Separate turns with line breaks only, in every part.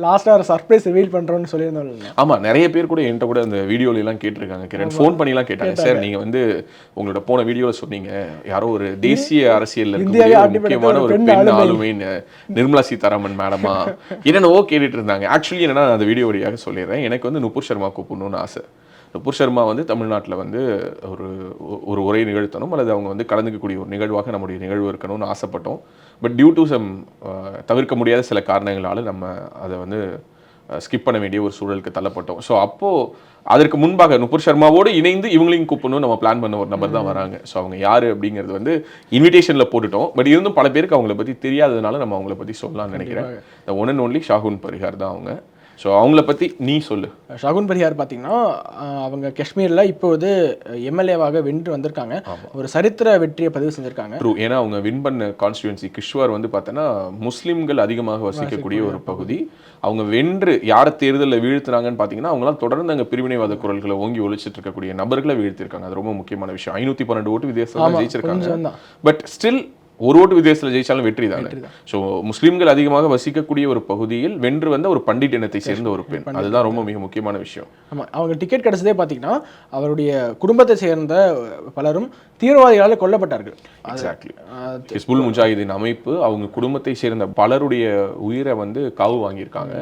லாஸ்ட்டாக ஒரு surprise reveal பண்ணுறோன்னு சொல்லியிருந்தோம்.
ஆமாம், நிறைய பேர் கூட என்கிட்ட கூட அந்த வீடியோலாம் கேட்டிருக்காங்க கிரண், ஃபோன் பண்ணிலாம் கேட்டாங்க. சார் நீங்கள் வந்து உங்களோட போன வீடியோவில் சொன்னீங்க யாரோ ஒரு தேசிய அரசியலில் இருக்கக்கூடிய ஒரு முக்கியமான ஒரு பெண் ஆளுமைன்னு நிர்மலா சீதாராமன் மேடமா என்னென்னவோ கேட்டுட்டு இருந்தாங்க. ஆக்சுவலி என்னன்னா அந்த வீடியோ வழியாக சொல்லிடுறேன். எனக்கு வந்து நுபுர் சர்மா கூப்பிடணும்னு ஆசை. நுபுர் சர்மா வந்து தமிழ்நாட்டில் வந்து ஒரு உரை நிகழ்த்தணும் அல்லது அவங்க வந்து கலந்துக்கக்கூடிய ஒரு நிகழ்வாக நம்முடைய நிகழ்வு இருக்கணும்னு ஆசைப்பட்டோம். பட் டியூ டு சம் தவிர்க்க முடியாத சில காரணங்களால் நம்ம அதை வந்து ஸ்கிப் பண்ண வேண்டிய ஒரு சூழலுக்கு தள்ளப்பட்டோம். ஸோ அப்போது அதற்கு முன்பாக நுபுர் சர்மாவோடு இணைந்து இவங்களையும் கூப்பிடணும் நம்ம பிளான் பண்ண ஒரு நபர் தான் வராங்க. ஸோ அவங்க யார் அப்படிங்கிறது வந்து இன்விடேஷனில் போட்டுட்டோம். பட் இருந்தும் பல பேருக்கு அவங்கள பற்றி தெரியாததுனால நம்ம அவங்கள பற்றி சொல்லலாம்னு நினைக்கிறேன். The one and only Shagun Parikar தான் அவங்க. ஸோ அவங்கள பற்றி நீ சொல்லு.
ஷகுன் பரிகார் பார்த்தீங்கன்னா அவங்க காஷ்மீரில் இப்போது எம்எல்ஏவாக வென்று வந்திருக்காங்க. ஒரு சரித்திர வெற்றியை பதிவு செஞ்சுருக்காங்க.
ட்ரூ. ஏன்னா அவங்க வின் பண்ண கான்ஸ்டியூன்சி கிஷ்வார் வந்து பார்த்தோன்னா முஸ்லீம்கள் அதிகமாக வசிக்கக்கூடிய ஒரு பகுதி. அவங்க வென்று யாரை தேர்தலில் வீழ்த்தினாங்கன்னு பார்த்தீங்கன்னா அவங்களாம் தொடர்ந்து அங்கே பிரிவினைவாத குரல்களை ஓங்கி ஒழிச்சிட்டு இருக்கக்கூடிய நபர்களை வீழ்த்திருக்காங்க. அது ரொம்ப முக்கியமான விஷயம். 512 ஓட்டு வித்தியாசம் ஜெயிச்சிருக்காங்க. பட் ஸ்டில் ஒரு ஓட்டு வித்தியாசத்தில் ஜெயிச்சாலும் வெற்றி தானே. ஸோ முஸ்லீம்கள் அதிகமாக வசிக்கக்கூடிய ஒரு பகுதியில் வென்று வந்த ஒரு பண்டிட் இனத்தை சேர்ந்த ஒரு பெண். அதுதான் ரொம்ப மிக முக்கியமான விஷயம்.
ஆமாம், அவங்க டிக்கெட் கிடைச்சதே பார்த்தீங்கன்னா அவருடைய குடும்பத்தை சேர்ந்த பலரும் தீவிரவாதிகளால் கொல்லப்பட்டார்கள்.
எக்ஸாக்ட்லி. ஹிஸ்புல் முஜாஹிதீன் அமைப்பு அவங்க குடும்பத்தை சேர்ந்த பலருடைய உயிரை வந்து காவு வாங்கியிருக்காங்க.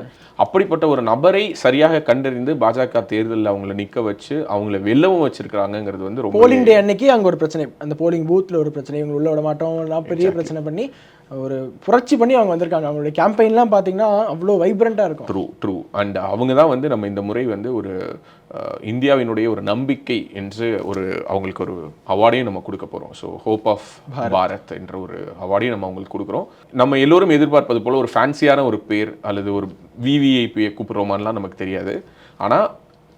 அப்படிப்பட்ட ஒரு நபரை சரியாக கண்டறிந்து பாஜக தேர்தலில் அவங்கள நிற்க வச்சு அவங்கள வெல்லவும் வச்சிருக்காங்கிறது வந்து ரொம்ப
போலிங் டே அன்னைக்கு அங்கே ஒரு பிரச்சனை, அந்த போலிங் பூத்தில் ஒரு பிரச்சனை, இவங்க உள்ள விட மாட்டோம் பெரிய பிரச்சனை பண்ணி ஒரு புரட்சி பண்ணி அவங்க வந்திருக்காங்க. அவங்களுடைய கேம்பெயின்லாம் பார்த்தீங்கன்னா அவ்வளோ வைப்ரண்ட்டாக இருக்கும்.
ட்ரூ. அண்ட் அவங்க தான் வந்து நம்ம இந்த முறை வந்து ஒரு இந்தியாவினுடைய ஒரு நம்பிக்கை என்று ஒரு அவங்களுக்கு ஒரு அவார்டையும் நம்ம கொடுக்க போகிறோம். ஸோ ஹோப் ஆஃப் பாரத் என்ற ஒரு அவார்டையும் நம்ம அவங்களுக்கு கொடுக்குறோம். நம்ம எல்லோரும் எதிர்பார்ப்பது போல் ஒரு ஃபேன்சியான ஒரு பேர் அல்லது ஒரு விவிஐபியை கூப்பிட்றோமான்லாம் நமக்கு தெரியாது. ஆனால்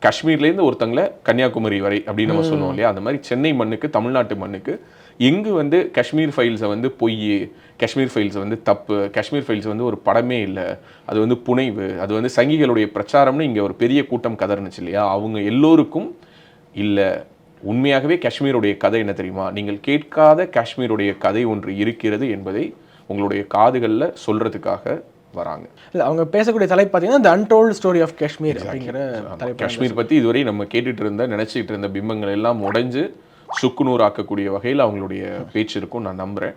காஷ்மீர்லேருந்து ஒருத்தங்களை கன்னியாகுமரி வரை அப்படின்னு நம்ம சொல்லுவோம் இல்லையா, அந்த மாதிரி சென்னை மண்ணுக்கு, தமிழ்நாட்டு மண்ணுக்கு எங்கு வந்து காஷ்மீர் ஃபைல்ஸை வந்து பொய், காஷ்மீர் ஃபைல்ஸ் வந்து தப்பு, காஷ்மீர் ஃபைல்ஸ் வந்து ஒரு படமே இல்லை, அது வந்து புனைவு, அது வந்து சங்கிகளுடைய பிரச்சாரம்னு இங்கே ஒரு பெரிய கூட்டம் கதர்னுச்சு இல்லையா, அவங்க எல்லோருக்கும் இல்லை உண்மையாகவே காஷ்மீருடைய கதை என்ன தெரியுமா, நீங்கள் கேட்காத காஷ்மீருடைய கதை ஒன்று இருக்கிறது என்பதை உங்களுடைய காதுகளில் சொல்கிறதுக்காக வராங்க.
இல்லை அவங்க பேசக்கூடிய தலைப்பு பார்த்தீங்கன்னா தி அன்டோல்ட் ஸ்டோரி ஆஃப் காஷ்மீர் அப்படிங்கிற தலைப்பு.
காஷ்மீர் பற்றி இதுவரை நம்ம கேட்டுட்டு இருந்த நினச்சிக்கிட்டு இருந்த பிம்பங்கள் எல்லாம் உடைஞ்சு சுக்குநூறு ஆக்கக்கூடிய வகையில் அவங்களுடைய பேச்சு இருக்கும் நான் நம்புகிறேன்.